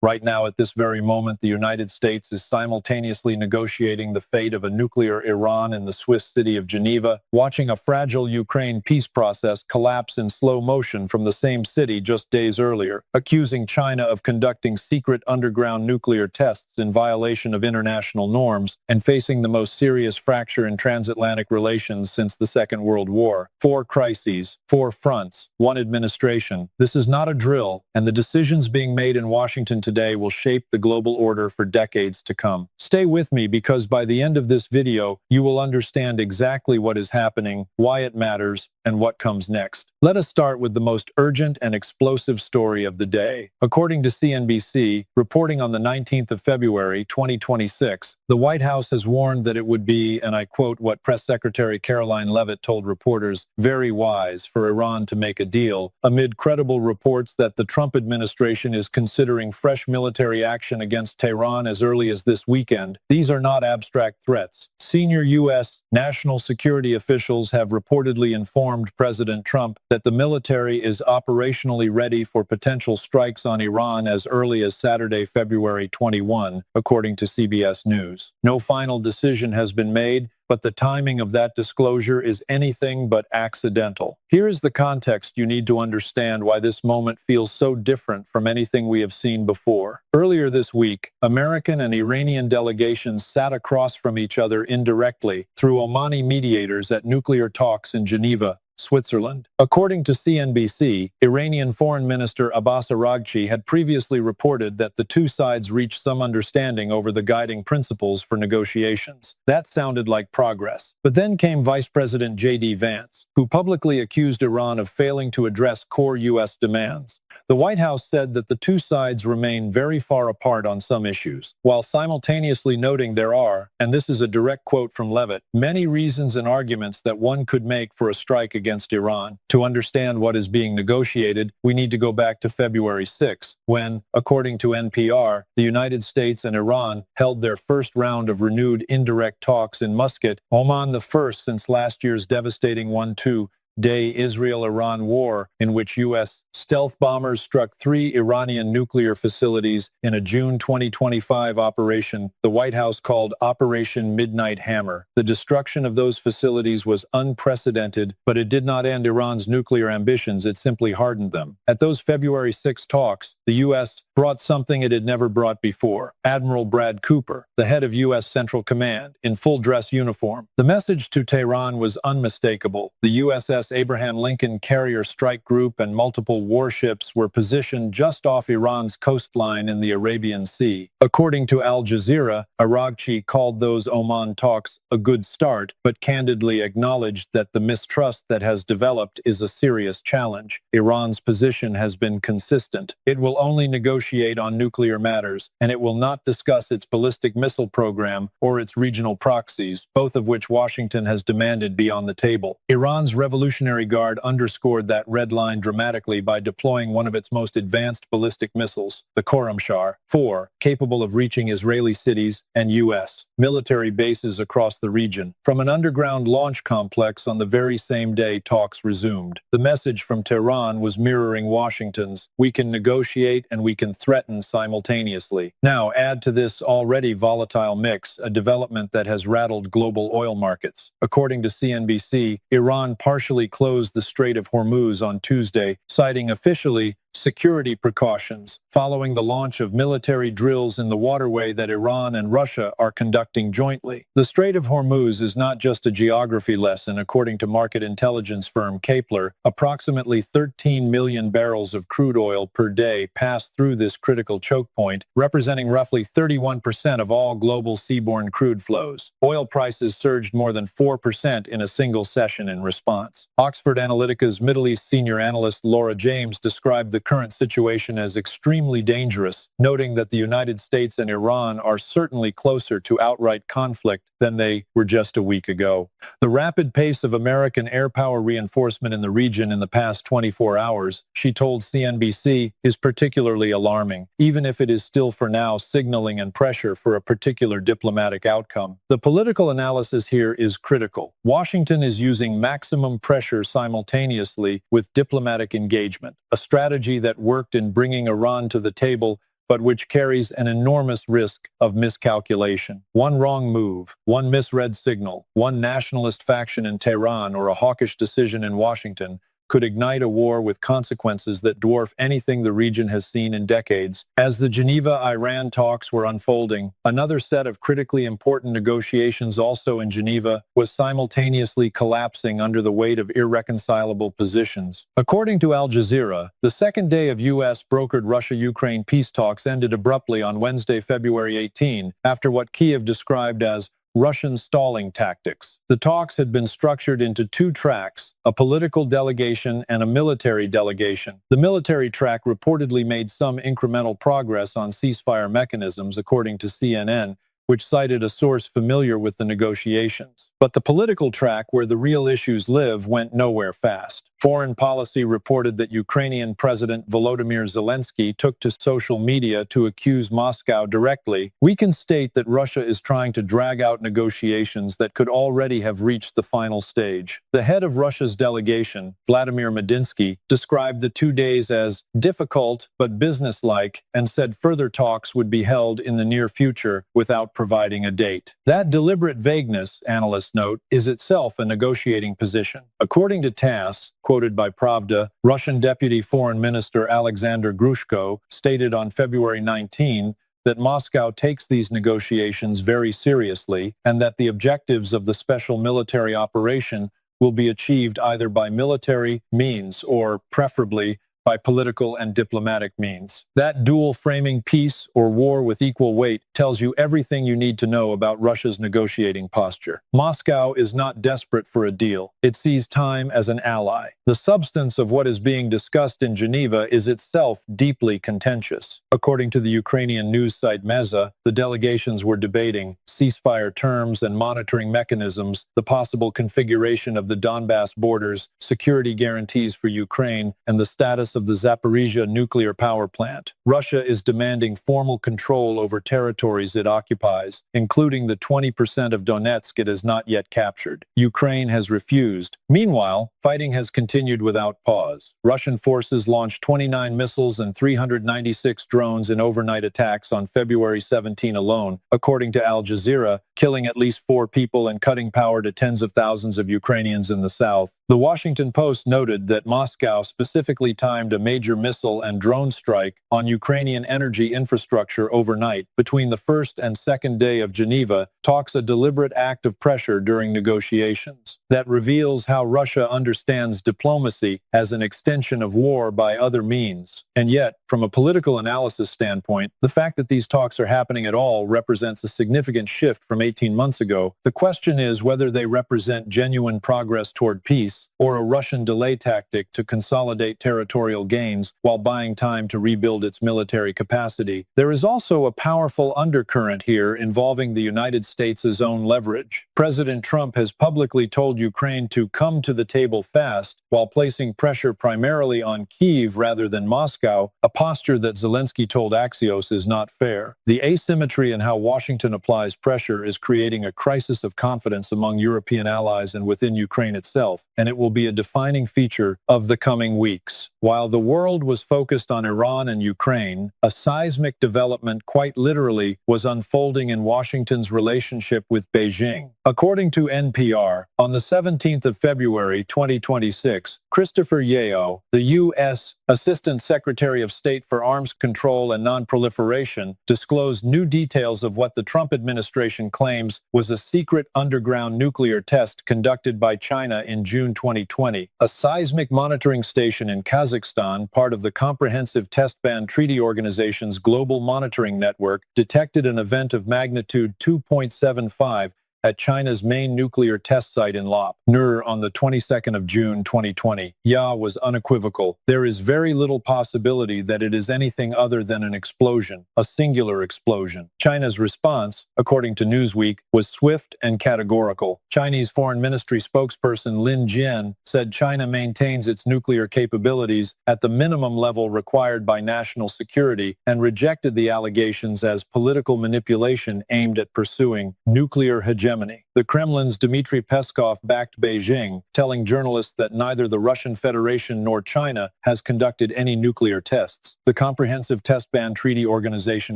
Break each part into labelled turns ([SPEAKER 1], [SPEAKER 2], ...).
[SPEAKER 1] Right now, at this very moment, the United States is simultaneously negotiating the fate of a nuclear Iran in the Swiss city of Geneva, watching a fragile Ukraine peace process collapse in slow motion from the same city just days earlier, accusing China of conducting secret underground nuclear tests in violation of international norms, and facing the most serious fracture in transatlantic relations since the Second World War. 4 crises, 4 fronts, 1 administration. This is not a drill, and the decisions being made in Washington today will shape the global order for decades to come. Stay with me, because by the end of this video, you will understand exactly what is happening, why it matters, and what comes next. Let us start with the most urgent and explosive story of the day. According to CNBC, reporting on the 19th of February, 2026, the White House has warned that it would be, and I quote what Press Secretary Caroline Leavitt told reporters, very wise for Iran to make a deal, amid credible reports that the Trump administration is considering fresh military action against Tehran as early as this weekend. These are not abstract threats. Senior U.S. national security officials have reportedly informed President Trump that the military is operationally ready for potential strikes on Iran as early as Saturday, February 21, according to CBS News. No final decision has been made, but the timing of that disclosure is anything but accidental. Here is the context you need to understand why this moment feels so different from anything we have seen before. Earlier this week, American and Iranian delegations sat across from each other indirectly through Omani mediators at nuclear talks in Geneva, Switzerland. According to CNBC, Iranian Foreign Minister Abbas Araghchi had previously reported that the two sides reached some understanding over the guiding principles for negotiations. That sounded like progress. But then came Vice President J.D. Vance, who publicly accused Iran of failing to address core U.S. demands. The White House said that the two sides remain very far apart on some issues, while simultaneously noting there are, and this is a direct quote from Leavitt, many reasons and arguments that one could make for a strike against Iran. To understand what is being negotiated, we need to go back to February 6, when, according to NPR, the United States and Iran held their first round of renewed indirect talks in Muscat, Oman, the first since last year's devastating 1-2-day Israel-Iran war, in which U.S. stealth bombers struck 3 Iranian nuclear facilities in a June 2025 operation the White House called Operation Midnight Hammer. The destruction of those facilities was unprecedented, but it did not end Iran's nuclear ambitions, it simply hardened them. At those February 6 talks, the U.S. brought something it had never brought before. Admiral Brad Cooper, the head of U.S. Central Command, in full dress uniform. The message to Tehran was unmistakable. The USS Abraham Lincoln Carrier Strike Group and multiple warships were positioned just off Iran's coastline in the Arabian Sea. According to Al Jazeera, Araghchi called those Oman talks a good start, but candidly acknowledged that the mistrust that has developed is a serious challenge. Iran's position has been consistent. It will only negotiate on nuclear matters, and it will not discuss its ballistic missile program or its regional proxies, both of which Washington has demanded be on the table. Iran's Revolutionary Guard underscored that red line dramatically by deploying one of its most advanced ballistic missiles, the Khorramshahr 4, capable of reaching Israeli cities and U.S. military bases across the region. From an underground launch complex on the very same day talks resumed. The message from Tehran was mirroring Washington's, we can negotiate and we can threaten simultaneously. Now add to this already volatile mix a development that has rattled global oil markets. According to CNBC, Iran partially closed the Strait of Hormuz on Tuesday, citing officially security precautions following the launch of military drills in the waterway that Iran and Russia are conducting jointly. The Strait of Hormuz is not just a geography lesson. According to market intelligence firm Kepler, approximately 13 million barrels of crude oil per day pass through this critical choke point, representing roughly 31% of all global seaborne crude flows. Oil prices surged more than 4% in a single session in response. Oxford Analytica's Middle East senior analyst Laura James described the current situation as extremely dangerous, noting that the United States and Iran are certainly closer to outright conflict than they were just a week ago. The rapid pace of American air power reinforcement in the region in the past 24 hours, she told CNBC, is particularly alarming, even if it is still for now signaling and pressure for a particular diplomatic outcome. The political analysis here is critical. Washington is using maximum pressure simultaneously with diplomatic engagement, a strategy that worked in bringing Iran to the table but which carries an enormous risk of miscalculation. One wrong move, one misread signal, one nationalist faction in Tehran, or a hawkish decision in Washington could ignite a war with consequences that dwarf anything the region has seen in decades. As the Geneva-Iran talks were unfolding, another set of critically important negotiations also in Geneva was simultaneously collapsing under the weight of irreconcilable positions. According to Al Jazeera, the second day of U.S.-brokered Russia-Ukraine peace talks ended abruptly on Wednesday, February 18, after what Kiev described as Russian stalling tactics. The talks had been structured into two tracks, a political delegation and a military delegation. The military track reportedly made some incremental progress on ceasefire mechanisms, according to CNN, which cited a source familiar with the negotiations. But the political track, where the real issues live, went nowhere fast. Foreign Policy reported that Ukrainian President Volodymyr Zelensky took to social media to accuse Moscow directly. "We can state that Russia is trying to drag out negotiations that could already have reached the final stage." The head of Russia's delegation, Vladimir Medinsky, described the 2 days as difficult but businesslike and said further talks would be held in the near future without providing a date. That deliberate vagueness, analysts note, is itself a negotiating position. According to TASS, quoted by Pravda, Russian Deputy Foreign Minister Alexander Grushko stated on February 19 that Moscow takes these negotiations very seriously and that the objectives of the special military operation will be achieved either by military means or, preferably, by political and diplomatic means. That dual framing, peace or war with equal weight, tells you everything you need to know about Russia's negotiating posture. Moscow is not desperate for a deal. It sees time as an ally. The substance of what is being discussed in Geneva is itself deeply contentious. According to the Ukrainian news site Meza, the delegations were debating ceasefire terms and monitoring mechanisms, the possible configuration of the Donbass borders, security guarantees for Ukraine, and the status of the Zaporizhia nuclear power plant. Russia is demanding formal control over territories it occupies, including the 20% of Donetsk it has not yet captured. Ukraine has refused. Meanwhile, fighting has continued without pause. Russian forces launched 29 missiles and 396 drones in overnight attacks on February 17 alone, according to Al Jazeera, killing at least 4 people and cutting power to tens of thousands of Ukrainians in the south. The Washington Post noted that Moscow specifically timed a major missile and drone strike on Ukrainian energy infrastructure overnight. Between the first and second day of Geneva, talks a deliberate act of pressure during negotiations that reveals how Russia understands diplomacy as an extension of war by other means. And yet, from a political analysis standpoint, the fact that these talks are happening at all represents a significant shift from 18 months ago. The question is whether they represent genuine progress toward peace or a Russian delay tactic to consolidate territorial gains while buying time to rebuild its military capacity. There is also a powerful undercurrent here involving the United States' own leverage. President Trump has publicly told Ukraine to come to the table fast, while placing pressure primarily on Kyiv rather than Moscow, a posture that Zelensky told Axios is not fair. The asymmetry in how Washington applies pressure is creating a crisis of confidence among European allies and within Ukraine itself, and it will be a defining feature of the coming weeks. While the world was focused on Iran and Ukraine, a seismic development quite literally was unfolding in Washington's relationship with Beijing. According to NPR, on the 17th of February 2026, Christopher Yeo, the U.S. Assistant Secretary of State for Arms Control and Non-Proliferation, disclosed new details of what the Trump administration claims was a secret underground nuclear test conducted by China in June 2020. A seismic monitoring station in Kazakhstan, part of the Comprehensive Test Ban Treaty Organization's global monitoring network, detected an event of magnitude 2.75 at China's main nuclear test site in Lop Nur on the 22nd of June 2020. Ya was unequivocal. There is very little possibility that it is anything other than an explosion, a singular explosion. China's response, according to Newsweek, was swift and categorical. Chinese Foreign Ministry spokesperson Lin Jian said China maintains its nuclear capabilities at the minimum level required by national security and rejected the allegations as political manipulation aimed at pursuing nuclear hegemony hegemony. The Kremlin's Dmitry Peskov backed Beijing, telling journalists that neither the Russian Federation nor China has conducted any nuclear tests. The Comprehensive Test Ban Treaty Organization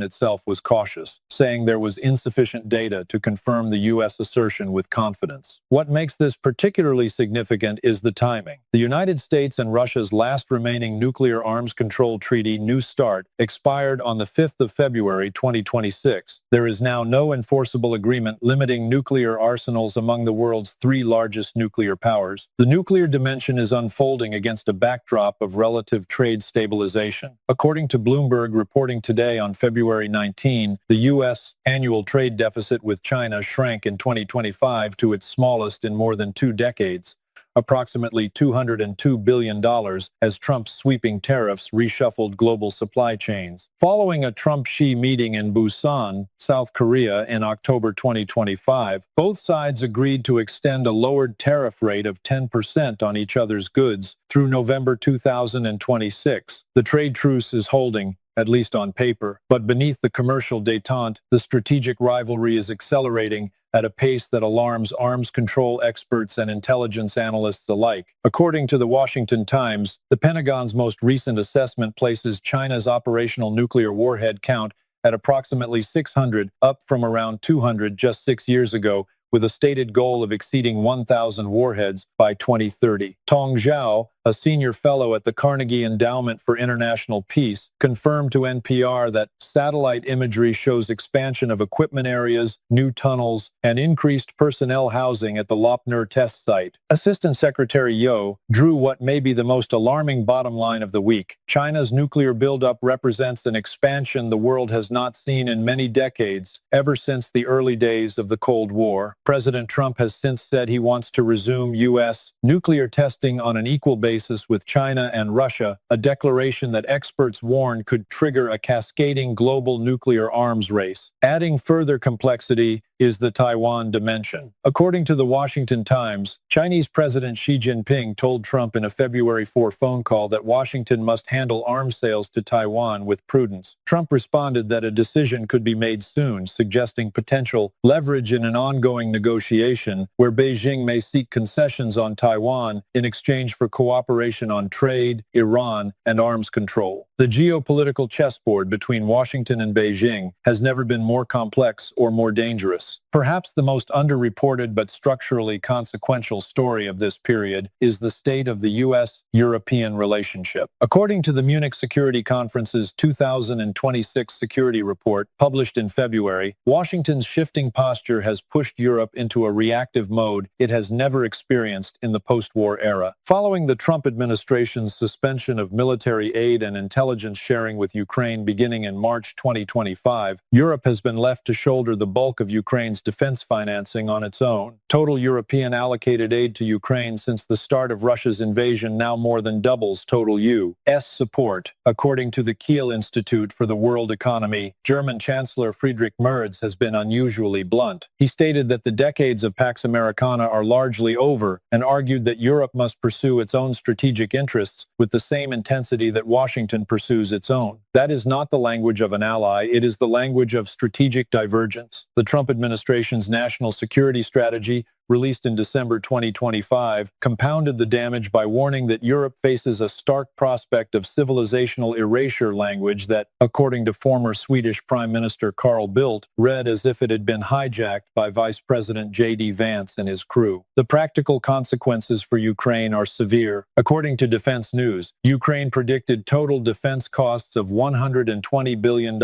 [SPEAKER 1] itself was cautious, saying there was insufficient data to confirm the U.S. assertion with confidence. What makes this particularly significant is the timing. The United States and Russia's last remaining nuclear arms control treaty, New START, expired on the 5th of February 2026. There is now no enforceable agreement limiting nuclear arsenals among the world's three largest nuclear powers. The nuclear dimension is unfolding against a backdrop of relative trade stabilization. According to Bloomberg reporting today on February 19, the U.S. annual trade deficit with China shrank in 2025 to its smallest in more than 2 decades, approximately $202 billion, as Trump's sweeping tariffs reshuffled global supply chains. Following a Trump-Xi meeting in Busan, South Korea in October 2025, both sides agreed to extend a lowered tariff rate of 10% on each other's goods through November 2026. The trade truce is holding, at least on paper, but beneath the commercial détente, the strategic rivalry is accelerating at a pace that alarms arms control experts and intelligence analysts alike. According to the Washington Times, the Pentagon's most recent assessment places China's operational nuclear warhead count at approximately 600, up from around 200 just 6 years ago, with a stated goal of exceeding 1,000 warheads by 2030. Tong Zhao, a senior fellow at the Carnegie Endowment for International Peace, confirmed to NPR that satellite imagery shows expansion of equipment areas, new tunnels, and increased personnel housing at the Lopner test site. Assistant Secretary Yo drew what may be the most alarming bottom line of the week. China's nuclear buildup represents an expansion the world has not seen in many decades, ever since the early days of the Cold War. President Trump has since said he wants to resume U.S. nuclear testing on an equal basis with China and Russia, a declaration that experts warn could trigger a cascading global nuclear arms race. Adding further complexity is the Taiwan dimension. According to the Washington Times, Chinese President Xi Jinping told Trump in a February 4 phone call that Washington must handle arms sales to Taiwan with prudence. Trump responded that a decision could be made soon, suggesting potential leverage in an ongoing negotiation where Beijing may seek concessions on Taiwan in exchange for cooperation on trade, Iran, and arms control. The geopolitical chessboard between Washington and Beijing has never been more complex or more dangerous. Perhaps the most underreported but structurally consequential story of this period is the state of the U.S.-European relationship. According to the Munich Security Conference's 2026 security report, published in February, Washington's shifting posture has pushed Europe into a reactive mode it has never experienced in the post-war era. Following the Trump administration's suspension of military aid and intelligence sharing with Ukraine beginning in March 2025, Europe has been left to shoulder the bulk of Ukraine's defense financing on its own. Total European allocated aid to Ukraine since the start of Russia's invasion now more than doubles total U.S. support. According to the Kiel Institute for the World Economy, German Chancellor Friedrich Merz has been unusually blunt. He stated that the decades of Pax Americana are largely over and argued that Europe must pursue its own strategic interests with the same intensity that Washington pursues its own. That is not the language of an ally, it is the language of strategic divergence. The Trump administration's national security strategy, released in December 2025, compounded the damage by warning that Europe faces a stark prospect of civilizational erasure, language that, according to former Swedish Prime Minister Carl Bildt, read as if it had been hijacked by Vice President J.D. Vance and his crew. The practical consequences for Ukraine are severe. According to Defense News, Ukraine predicted total defense costs of $120 billion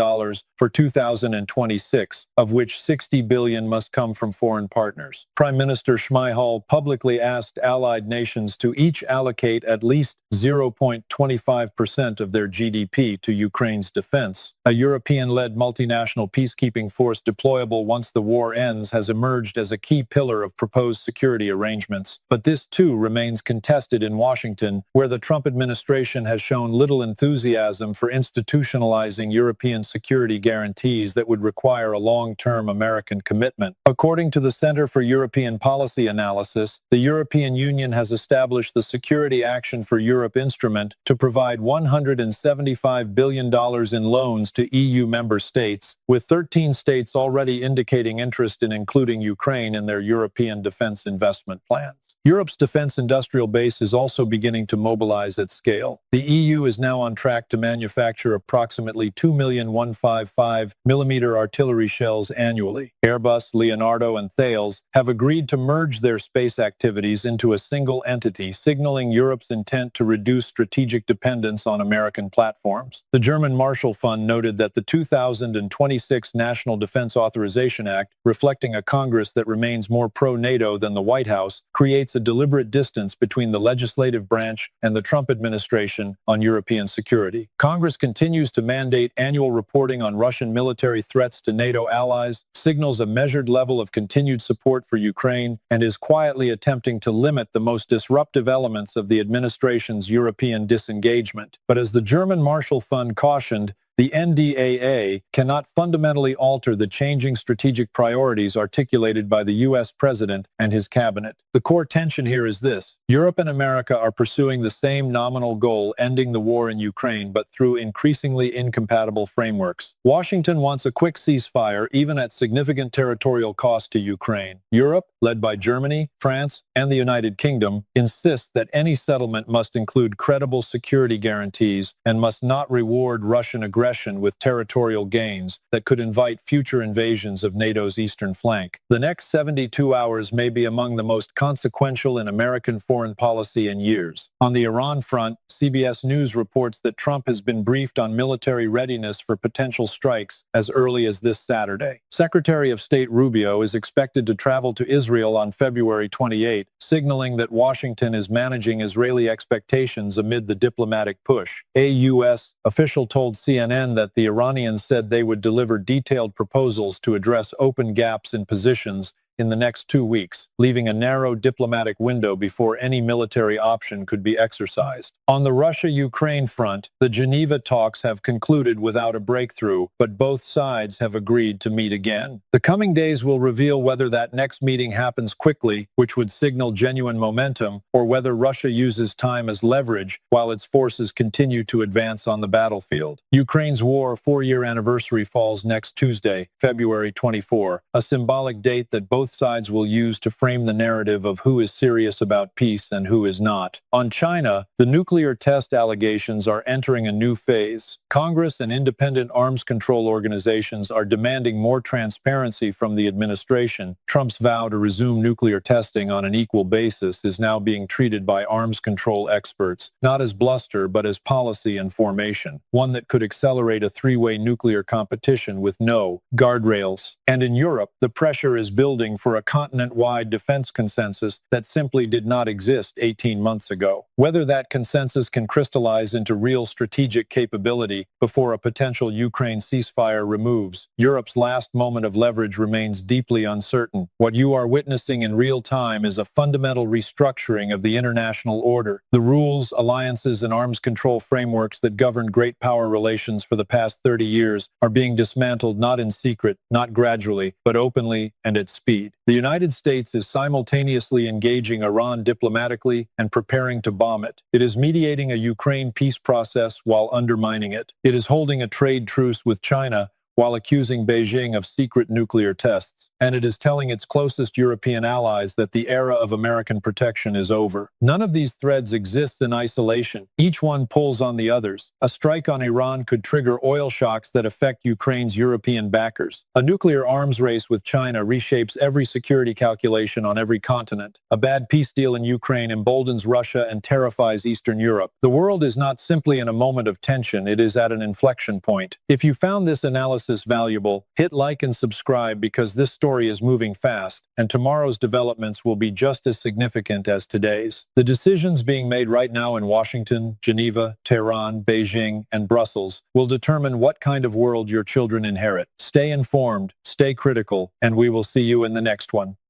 [SPEAKER 1] for 2026, of which $60 billion must come from foreign partners. Prime Minister Schmeichel publicly asked allied nations to each allocate at least 0.25% of their GDP to Ukraine's defense. A European-led multinational peacekeeping force deployable once the war ends has emerged as a key pillar of proposed security arrangements. But this too remains contested in Washington, where the Trump administration has shown little enthusiasm for institutionalizing European security guarantees that would require a long-term American commitment. According to the Center for European Policy Analysis, the European Union has established the Security Action for Europe instrument to provide $175 billion in loans to EU member states, with 13 states already indicating interest in including Ukraine in their European defense investment plans. Europe's defense industrial base is also beginning to mobilize at scale. The EU is now on track to manufacture approximately 2 million 155mm artillery shells annually. Airbus, Leonardo, and Thales have agreed to merge their space activities into a single entity, signaling Europe's intent to reduce strategic dependence on American platforms. The German Marshall Fund noted that the 2026 National Defense Authorization Act, reflecting a Congress that remains more pro-NATO than the White House, creates a deliberate distance between the legislative branch and the Trump administration on European security. Congress continues to mandate annual reporting on Russian military threats to NATO allies, signals a measured level of continued support for Ukraine, and is quietly attempting to limit the most disruptive elements of the administration's European disengagement. But as the German Marshall Fund cautioned, the NDAA cannot fundamentally alter the changing strategic priorities articulated by the U.S. President and his cabinet. The core tension here is this: Europe and America are pursuing the same nominal goal, ending the war in Ukraine, but through increasingly incompatible frameworks. Washington wants a quick ceasefire, even at significant territorial cost to Ukraine. Europe, led by Germany, France, and the United Kingdom, insists that any settlement must include credible security guarantees and must not reward Russian aggression with territorial gains that could invite future invasions of NATO's eastern flank. The next 72 hours may be among the most consequential in American foreign policy in years. On the Iran front, CBS News reports that Trump has been briefed on military readiness for potential strikes as early as this Saturday. Secretary of State Rubio is expected to travel to Israel on February 28, signaling that Washington is managing Israeli expectations amid the diplomatic push. A U.S. official told CNN that the Iranians said they would deliver detailed proposals to address open gaps in positions in the next 2 weeks, leaving a narrow diplomatic window before any military option could be exercised. On the Russia-Ukraine front, the Geneva talks have concluded without a breakthrough, but both sides have agreed to meet again. The coming days will reveal whether that next meeting happens quickly, which would signal genuine momentum, or whether Russia uses time as leverage while its forces continue to advance on the battlefield. Ukraine's war 4-year anniversary falls next Tuesday, February 24, a symbolic date that both sides will use to frame the narrative of who is serious about peace and who is not. On China, the nuclear test allegations are entering a new phase. Congress and independent arms control organizations are demanding more transparency from the administration. Trump's vow to resume nuclear testing on an equal basis is now being treated by arms control experts not as bluster but as policy and formation, one that could accelerate a three-way nuclear competition with no guardrails. And in Europe, the pressure is building for a continent-wide defense consensus that simply did not exist 18 months ago. Whether that consensus can crystallize into real strategic capability before a potential Ukraine ceasefire removes Europe's last moment of leverage remains deeply uncertain. What you are witnessing in real time is a fundamental restructuring of the international order. The rules, alliances, and arms control frameworks that governed great power relations for the past 30 years are being dismantled not in secret, not gradually, but openly and at speed. The United States is simultaneously engaging Iran diplomatically and preparing to bomb it. It is mediating a Ukraine peace process while undermining it. It is holding a trade truce with China while accusing Beijing of secret nuclear tests. And it is telling its closest European allies that the era of American protection is over. None of these threads exists in isolation. Each one pulls on the others. A strike on Iran could trigger oil shocks that affect Ukraine's European backers. A nuclear arms race with China reshapes every security calculation on every continent. A bad peace deal in Ukraine emboldens Russia and terrifies Eastern Europe. The world is not simply in a moment of tension, it is at an inflection point. If you found this analysis valuable, hit like and subscribe because this story is moving fast, and tomorrow's developments will be just as significant as today's. The decisions being made right now in Washington, Geneva, Tehran, Beijing, and Brussels will determine what kind of world your children inherit. Stay informed, stay critical, and we will see you in the next one.